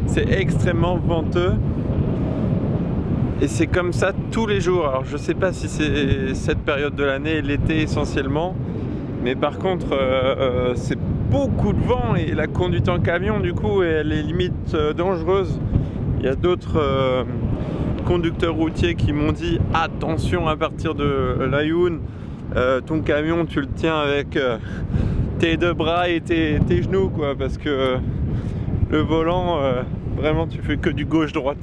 C'est extrêmement venteux. Et c'est comme ça tous les jours. Alors, je sais pas si c'est cette période de l'année, l'été essentiellement. Mais par contre, c'est beaucoup de vent et la conduite en camion, du coup, elle est limite dangereuse. Il y a d'autres conducteurs routiers qui m'ont dit attention, à partir de Laayoune, ton camion, tu le tiens avec tes deux bras et tes genoux, quoi, parce que le volant, vraiment, tu fais que du gauche-droite.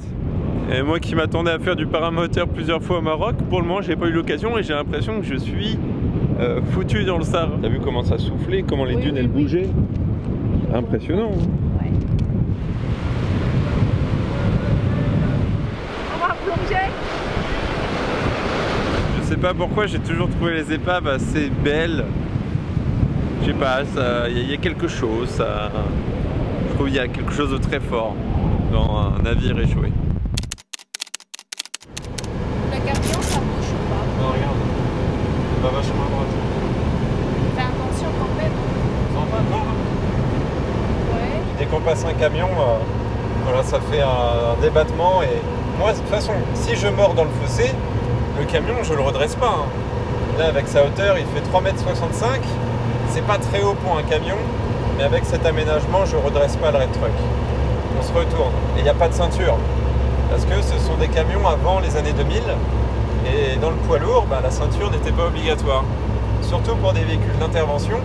Et moi qui m'attendais à faire du paramoteur plusieurs fois au Maroc, pour le moment, j'ai pas eu l'occasion et j'ai l'impression que je suis foutu dans le sable. T'as vu comment ça soufflait, comment les dunes elles bougeaient? Impressionnant. Hein. Ouais. On va plonger. Je sais pas pourquoi j'ai toujours trouvé les épaves assez belles. Je sais pas, il y a quelque chose. Je trouve qu'il y a quelque chose de très fort dans un navire échoué. Le camion, ça bouge ou pas? Non, regarde. Il va vachement à droite. Fais attention quand même. Ça va pas, Ouais. dès qu'on passe un camion, voilà, ça fait un débattement. Et moi, de toute façon, si je mords dans le fossé, le camion, je le redresse pas. Hein. Là, avec sa hauteur, il fait 3,65 m. C'est pas très haut pour un camion, mais avec cet aménagement, je redresse pas le red truck. On se retourne. Et il n'y a pas de ceinture. Parce que ce sont des camions avant les années 2000. Et dans le poids lourd, la ceinture n'était pas obligatoire. Surtout pour des véhicules d'intervention.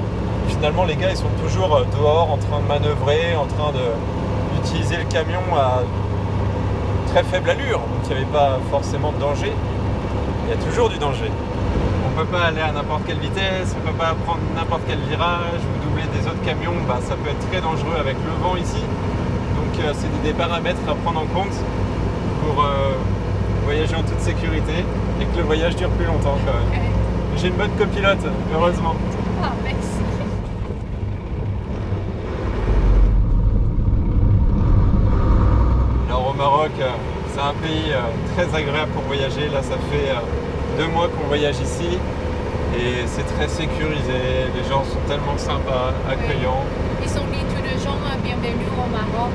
Finalement, les gars, ils sont toujours dehors, en train de manœuvrer, en train d'utiliser le camion à très faible allure. Donc il n'y avait pas forcément de danger. Il y a toujours du danger. On ne peut pas aller à n'importe quelle vitesse, on ne peut pas prendre n'importe quel virage ou doubler des autres camions. Ça peut être très dangereux avec le vent ici. Donc c'est des paramètres à prendre en compte pour voyager en toute sécurité et que le voyage dure plus longtemps quand même. J'ai une bonne copilote, heureusement. Ah, merci. Alors au Maroc, c'est un pays très agréable pour voyager. Là, ça fait 2 mois qu'on voyage ici et c'est très sécurisé. Les gens sont tellement sympas, accueillants. Ils sont dit tous les gens bienvenus au Maroc.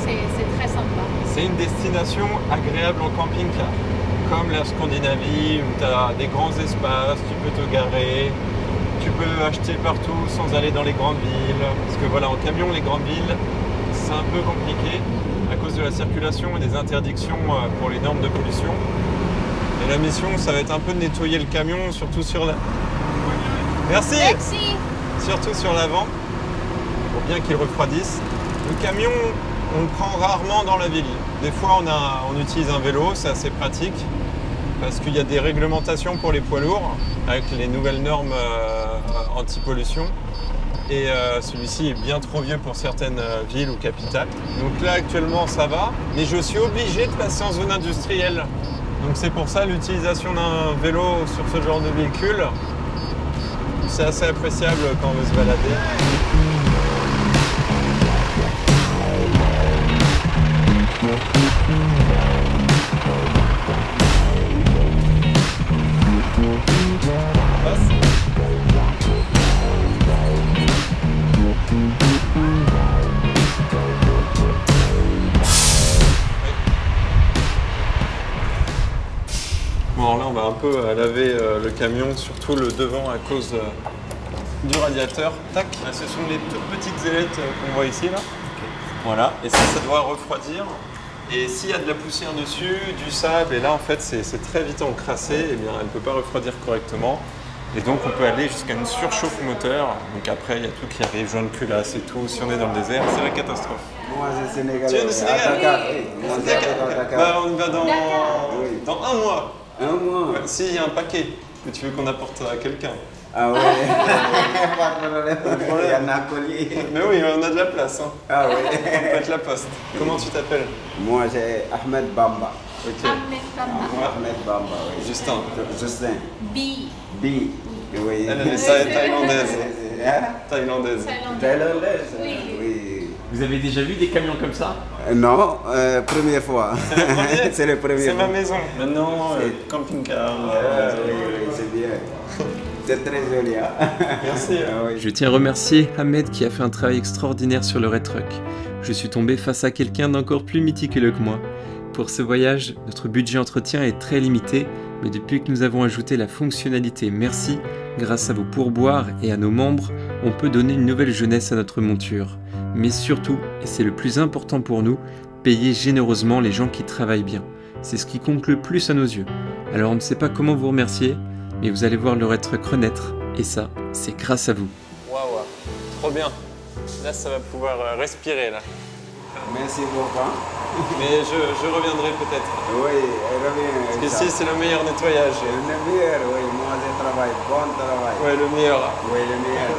C'est très sympa. C'est une destination agréable en camping-car. Comme la Scandinavie où tu as des grands espaces, tu peux te garer, tu peux acheter partout sans aller dans les grandes villes. Parce que voilà, en camion, les grandes villes, c'est un peu compliqué à cause de la circulation et des interdictions pour les normes de pollution. Et la mission, ça va être un peu de nettoyer le camion, surtout sur la... Merci. Merci. Surtout sur l'avant, pour bien qu'il refroidisse. Le camion, on le prend rarement dans la ville. Des fois, on utilise un vélo, c'est assez pratique parce qu'il y a des réglementations pour les poids lourds avec les nouvelles normes anti-pollution. Et celui-ci est bien trop vieux pour certaines villes ou capitales. Donc là, actuellement, ça va. Mais je suis obligé de passer en zone industrielle. Donc c'est pour ça l'utilisation d'un vélo sur ce genre de véhicule, c'est assez appréciable quand on veut se balader. Bon, là on va un peu laver le camion, surtout le devant à cause du radiateur. Tac, ce sont les toutes petites ailettes qu'on voit ici là. Voilà, et ça doit refroidir. Et s'il y a de la poussière dessus, du sable, et là en fait c'est très vite encrassé, et bien elle ne peut pas refroidir correctement. Et donc on peut aller jusqu'à une surchauffe moteur. Donc après il y a tout qui arrive, jaune culasse et tout. Si on est dans le désert, c'est la catastrophe. Moi c'est sénégalais. Tu es du Sénégal? À Dakar, oui. Bah, on va dans un mois. Un mois? Ouais, si, il y a un paquet que tu veux qu'on apporte à quelqu'un. Ah ouais. Pas de problème. Il y a un collier. Mais oui, on a de la place. Hein. Ah ouais. On peut être la poste. Comment tu t'appelles? Moi c'est Ahmed Bamba. Ok. Ahmed Bamba. Ahmed Bamba, oui. Justin. Justin. Bi. Bi. Oui. Elle est thaïlandaise. Thaïlandaise. Thaïlandaise? Oui. Vous avez déjà vu des camions comme ça? Non, première fois. C'est le premier. C'est ma maison. Maintenant, camping-car. Oui, c'est bien. C'est très joli. Hein? Merci. Je tiens à remercier Ahmed qui a fait un travail extraordinaire sur le Red Truck. Je suis tombé face à quelqu'un d'encore plus méticuleux que moi. Pour ce voyage, notre budget entretien est très limité, mais depuis que nous avons ajouté la fonctionnalité Merci, grâce à vos pourboires et à nos membres, on peut donner une nouvelle jeunesse à notre monture. Mais surtout, et c'est le plus important pour nous, payer généreusement les gens qui travaillent bien. C'est ce qui compte le plus à nos yeux. Alors on ne sait pas comment vous remercier, mais vous allez voir le Red Truck renaître, et ça, c'est grâce à vous. Waouh, trop bien. Là, ça va pouvoir respirer là. Merci beaucoup. Mais je reviendrai peut-être. Oui, reviens. Parce qu'ici, c'est le meilleur nettoyage. Le meilleur, oui. Moi, je travaille. Bon travail. Ouais, le meilleur. Oui, le meilleur.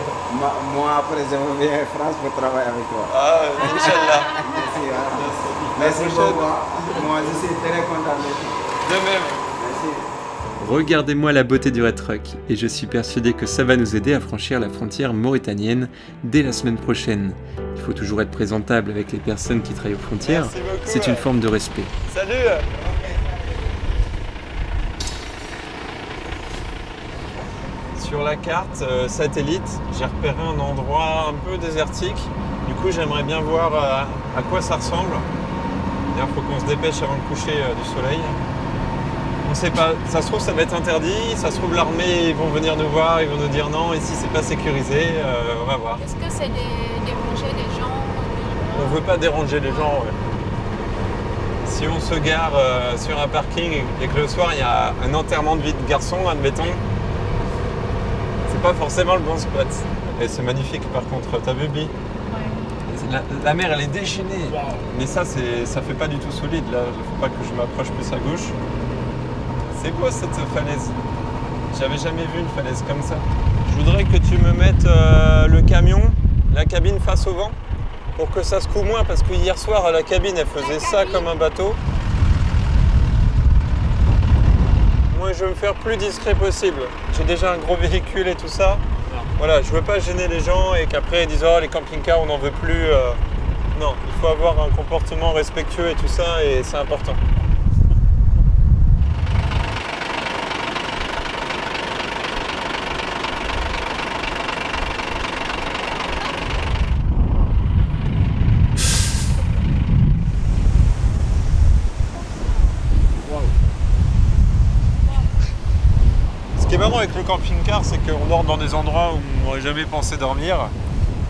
Moi, après, je reviens en France pour travailler avec toi. Ah, Inch'Allah. Merci. Merci beaucoup. Moi, je suis très content de toi. De même. Merci. Regardez-moi la beauté du Red Truck, et je suis persuadé que ça va nous aider à franchir la frontière mauritanienne dès la semaine prochaine. Il faut toujours être présentable avec les personnes qui travaillent aux frontières, c'est une forme de respect. Salut. Sur la carte satellite, j'ai repéré un endroit un peu désertique. Du coup, j'aimerais bien voir à quoi ça ressemble. D'ailleurs, il faut qu'on se dépêche avant le coucher du soleil. On sait pas, ça se trouve ça va être interdit, ça se trouve l'armée ils vont venir nous voir, ils vont nous dire non, ici c'est pas sécurisé, on va voir. Est-ce que c'est déranger les gens? On veut pas déranger les gens, ouais. Si on se gare sur un parking et que le soir il y a un enterrement de vie de garçon, admettons, c'est pas forcément le bon spot. Et c'est magnifique par contre, t'as vu Bi? Ouais. La mer elle est déchaînée, mais ça fait pas du tout solide, là il faut pas que je m'approche plus à gauche. C'est beau cette falaise. J'avais jamais vu une falaise comme ça. Je voudrais que tu me mettes le camion, la cabine face au vent, pour que ça secoue moins, parce que hier soir la cabine elle faisait ça comme un bateau. Moi je veux me faire plus discret possible. J'ai déjà un gros véhicule et tout ça. Voilà, je veux pas gêner les gens et qu'après ils disent oh les camping-cars on n'en veut plus. Non, il faut avoir un comportement respectueux et tout ça et c'est important. Ce qui est marrant avec le camping-car, c'est qu'on dort dans des endroits où on n'aurait jamais pensé dormir.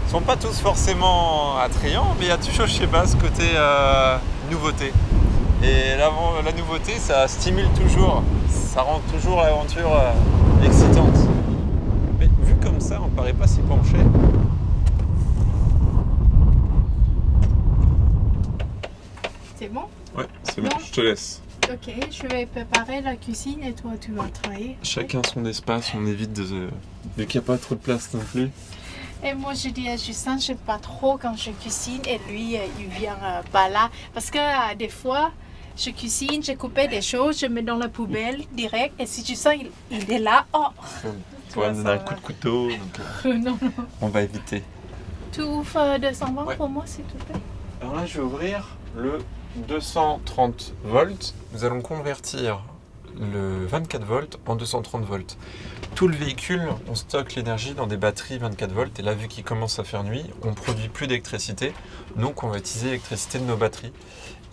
Ils ne sont pas tous forcément attrayants, mais il y a toujours chez Basse côté nouveauté. Et la nouveauté, ça stimule toujours, ça rend toujours l'aventure excitante. Mais vu comme ça, on ne paraît pas s'y pencher. C'est bon? Ouais, c'est bon, je te laisse. Ok, je vais préparer la cuisine et toi tu vas travailler. Chacun son espace, on évite vu qu'il n'y a pas trop de place non plus. Et moi je dis à Justin, je n'aime pas trop quand je cuisine et lui il vient pas là. Parce que des fois, je cuisine, j'ai coupé des choses, je mets dans la poubelle direct et si Justin il est là, oh! Tu vas me donner un coup de couteau, donc non. On va éviter. Tu ouvres 220 ouais. Pour moi s'il te plaît? Alors là je vais ouvrir le 230 volts, nous allons convertir le 24 volts en 230 volts. Tout le véhicule, on stocke l'énergie dans des batteries 24 volts et là vu qu'il commence à faire nuit, on ne produit plus d'électricité, donc on va utiliser l'électricité de nos batteries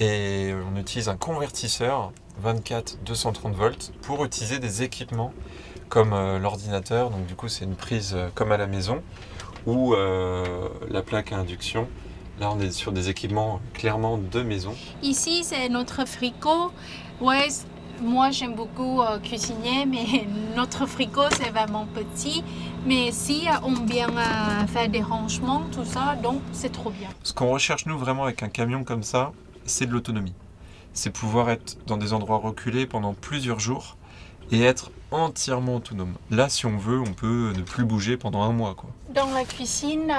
et on utilise un convertisseur 24-230 volts pour utiliser des équipements comme l'ordinateur, donc du coup c'est une prise comme à la maison ou la plaque à induction Là, on est sur des équipements clairement de maison. Ici, c'est notre frigo. Ouais, moi, j'aime beaucoup cuisiner, mais notre frigo, c'est vraiment petit. Mais si on vient faire des rangements, tout ça, donc c'est trop bien. Ce qu'on recherche, nous, vraiment avec un camion comme ça, c'est de l'autonomie. C'est pouvoir être dans des endroits reculés pendant plusieurs jours et être entièrement autonome. Là, si on veut, on peut ne plus bouger pendant un mois, quoi. Dans la cuisine,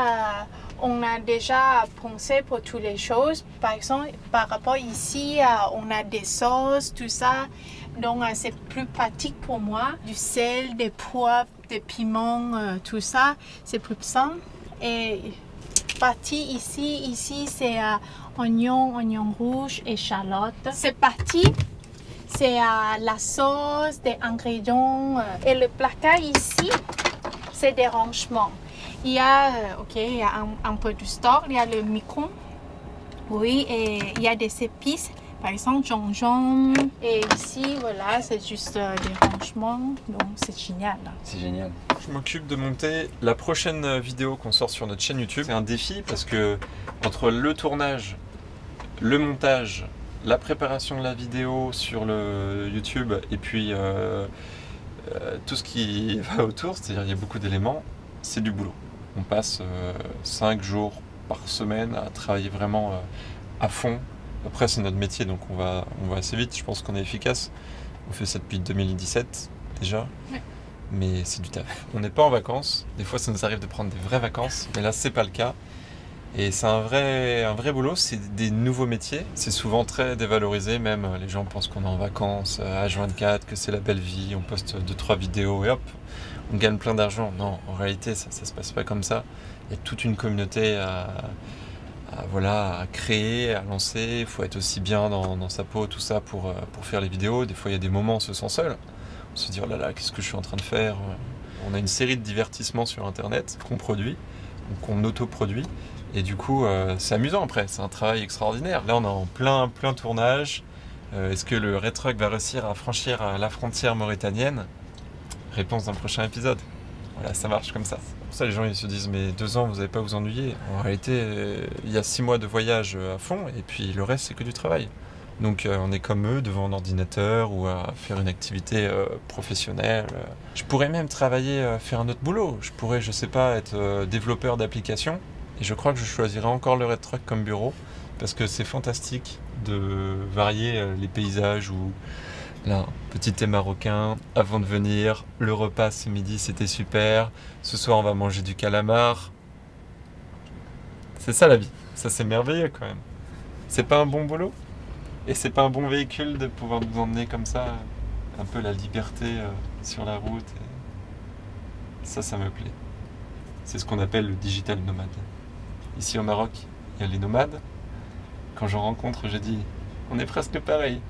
on a déjà pensé pour toutes les choses. Par exemple, par rapport ici, on a des sauces, tout ça. Donc, c'est plus pratique pour moi. Du sel, des poivres, des piments, tout ça, c'est plus simple. Et partie ici c'est oignon rouge et échalote. C'est parti. C'est la sauce, des ingrédients. Et le placard ici, c'est des rangements. Il y a, il y a un peu de stock, il y a le micro. Oui, et il y a des épices, par exemple gingembre. Et ici, voilà, c'est juste des rangements. Donc, c'est génial. C'est génial. Je m'occupe de monter la prochaine vidéo qu'on sort sur notre chaîne YouTube. C'est un défi parce que entre le tournage, le montage, la préparation de la vidéo sur le YouTube et puis tout ce qui va autour, c'est-à-dire il y a beaucoup d'éléments, c'est du boulot. On passe 5 jours par semaine à travailler vraiment à fond. Après c'est notre métier donc on va assez vite, je pense qu'on est efficace. On fait ça depuis 2017 déjà, ouais. Mais c'est du taf. On n'est pas en vacances, des fois ça nous arrive de prendre des vraies vacances, mais là c'est pas le cas. Et c'est un vrai boulot, c'est des nouveaux métiers, c'est souvent très dévalorisé, même les gens pensent qu'on est en vacances, H24, que c'est la belle vie, on poste 2-3 vidéos et hop, on gagne plein d'argent. Non, en réalité ça se passe pas comme ça, il y a toute une communauté à créer, à lancer, il faut être aussi bien dans sa peau, tout ça pour faire les vidéos. Des fois il y a des moments où on se sent seul, on se dit oh là là, qu'est-ce que je suis en train de faire. On a une série de divertissements sur internet qu'on produit, qu'on autoproduit. Et du coup, c'est amusant après, c'est un travail extraordinaire. Là, on est en plein tournage. Est-ce que le Red Truck va réussir à franchir la frontière mauritanienne? Réponse dans le prochain épisode. Voilà, ça marche comme ça. Pour ça, les gens ils se disent, mais 2 ans, vous n'allez pas vous ennuyer. En réalité, il y a 6 mois de voyage à fond, et puis le reste, c'est que du travail. Donc, on est comme eux, devant un ordinateur, ou à faire une activité professionnelle. Je pourrais même travailler, faire un autre boulot. Je pourrais, je sais pas, être développeur d'applications. Et je crois que je choisirai encore le Red Truck comme bureau parce que c'est fantastique de varier les paysages ou là, petit thé marocain avant de venir, le repas ce midi c'était super, ce soir on va manger du calamar. C'est ça la vie, ça c'est merveilleux quand même. C'est pas un bon boulot et c'est pas un bon véhicule de pouvoir nous emmener comme ça, un peu la liberté sur la route. Et ça me plaît. C'est ce qu'on appelle le digital nomade. Ici au Maroc, il y a les nomades. Quand j'en rencontre, je dis, on est presque pareil.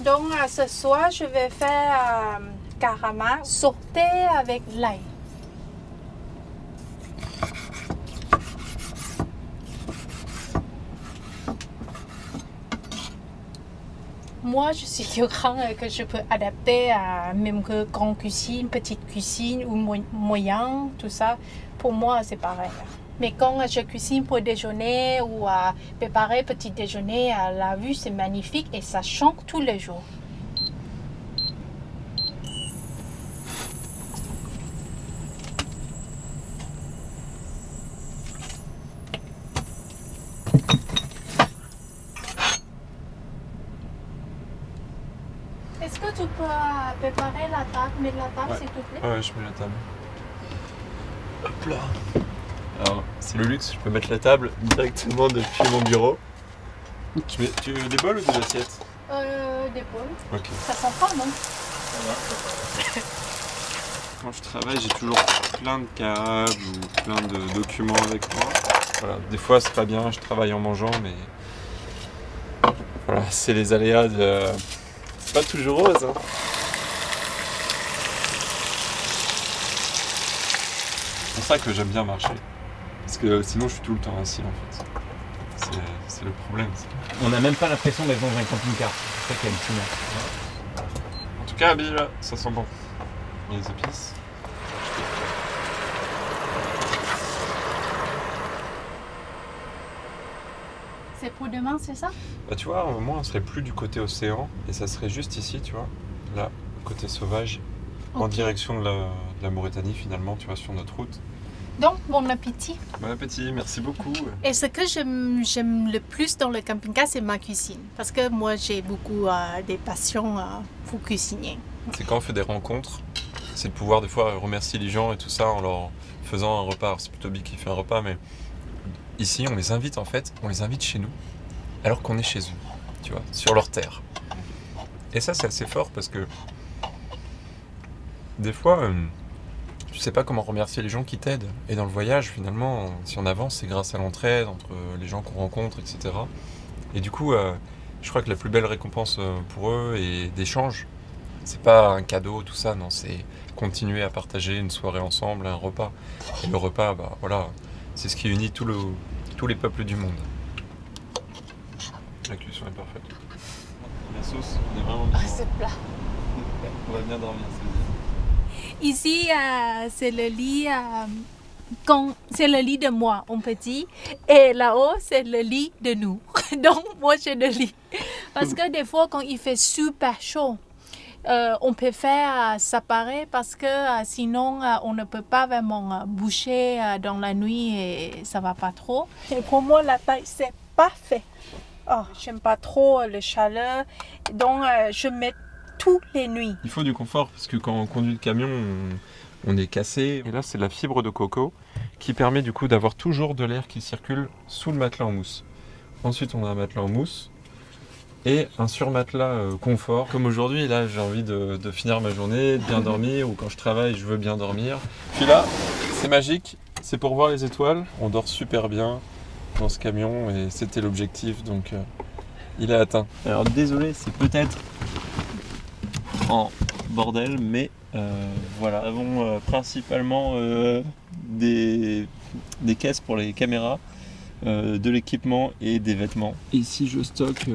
Donc ce soir, je vais faire caramel sauté avec l'ail. Moi, je suis quelqu'un que je peux adapter à même que grande cuisine, petite cuisine ou moyen, tout ça. Pour moi, c'est pareil. Mais quand je cuisine pour déjeuner ou à préparer petit déjeuner, la vue c'est magnifique et ça change tous les jours. Est-ce que tu peux préparer la table, mettre la table s'il te plaît? Ouais, je mets la table. Hop là. Alors, c'est le luxe, je peux mettre la table directement depuis mon bureau. Tu veux des bols ou des assiettes? Des bols. Ok. Ça sent pas, non? Voilà. Quand je travaille, j'ai toujours plein de câbles ou plein de documents avec moi. Voilà, des fois c'est pas bien, je travaille en mangeant, mais voilà, c'est les aléas de... C'est pas toujours rose, hein. C'est pour ça que j'aime bien marcher. Parce que sinon je suis tout le temps assis en fait. C'est le problème. On n'a même pas l'impression d'être dans un camping-car. C'est ça qui est hallucinant. En tout cas, Abby, là, ça sent bon. Les épices. C'est pour demain, c'est ça? Bah tu vois, au moins on serait plus du côté océan et ça serait juste ici, tu vois, là, côté sauvage, en direction de la Mauritanie finalement, tu vois, sur notre route. Donc, bon appétit. Bon appétit, merci beaucoup. Et ce que j'aime le plus dans le camping-car, c'est ma cuisine. Parce que moi, j'ai beaucoup des passions pour cuisiner. C'est quand on fait des rencontres, c'est de pouvoir des fois remercier les gens et tout ça en leur faisant un repas. C'est plutôt Bi qui fait un repas, mais ici, on les invite en fait, on les invite chez nous, alors qu'on est chez eux, tu vois, sur leur terre. Et ça, c'est assez fort parce que des fois, tu sais pas comment remercier les gens qui t'aident. Et dans le voyage, finalement, si on avance, c'est grâce à l'entraide entre les gens qu'on rencontre, etc. Et du coup, je crois que la plus belle récompense pour eux et d'échange, c'est pas un cadeau, tout ça, non, c'est continuer à partager une soirée ensemble, un repas. Et le repas, bah voilà, c'est ce qui unit tous les peuples du monde. La cuisson est parfaite. La sauce, on est vraiment bien. C'est plat. On va bien dormir, c'est bien. Ici, c'est le lit, c'est le lit de moi, en petit, et là-haut, c'est le lit de nous. Donc, moi, j'ai le lit. Parce que des fois, quand il fait super chaud, on peut faire séparer parce que sinon, on ne peut pas vraiment boucher dans la nuit et ça va pas trop. Et pour moi, la taille, c'est parfait. Oh, j'aime pas trop le chaleur, donc je mets toutes les nuits. Il faut du confort parce que quand on conduit le camion, on est cassé. Et là, c'est la fibre de coco qui permet du coup d'avoir toujours de l'air qui circule sous le matelas en mousse. Ensuite, on a un matelas en mousse et un surmatelas confort. Comme aujourd'hui, là, j'ai envie de finir ma journée, de bien dormir, ou quand je travaille, je veux bien dormir. Puis là, c'est magique, c'est pour voir les étoiles. On dort super bien dans ce camion et c'était l'objectif, donc il est atteint. Alors désolé, c'est peut-être en bordel, mais voilà, nous avons principalement des caisses pour les caméras, de l'équipement et des vêtements. Ici je stocke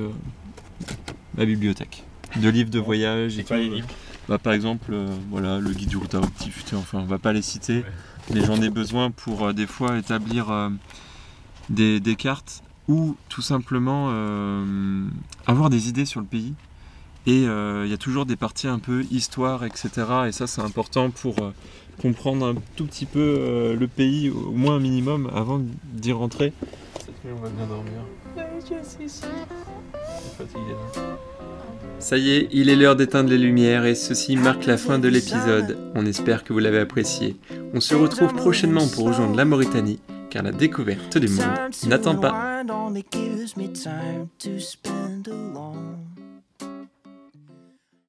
ma bibliothèque de livres de voyage et tout. Les livres bah, par exemple voilà, le guide du route actif, enfin on va pas les citer, mais j'en ai besoin pour des fois établir des cartes ou tout simplement avoir des idées sur le pays. Et il y a toujours des parties un peu histoire, etc. Et ça, c'est important pour comprendre un tout petit peu le pays, au moins un minimum, avant d'y rentrer. Cette nuit, on va bien dormir. Oui, je suis sûre. Fatigué là. Ça y est, il est l'heure d'éteindre les lumières et ceci marque la fin de l'épisode. On espère que vous l'avez apprécié. On se retrouve prochainement pour rejoindre la Mauritanie, car la découverte du monde n'attend pas.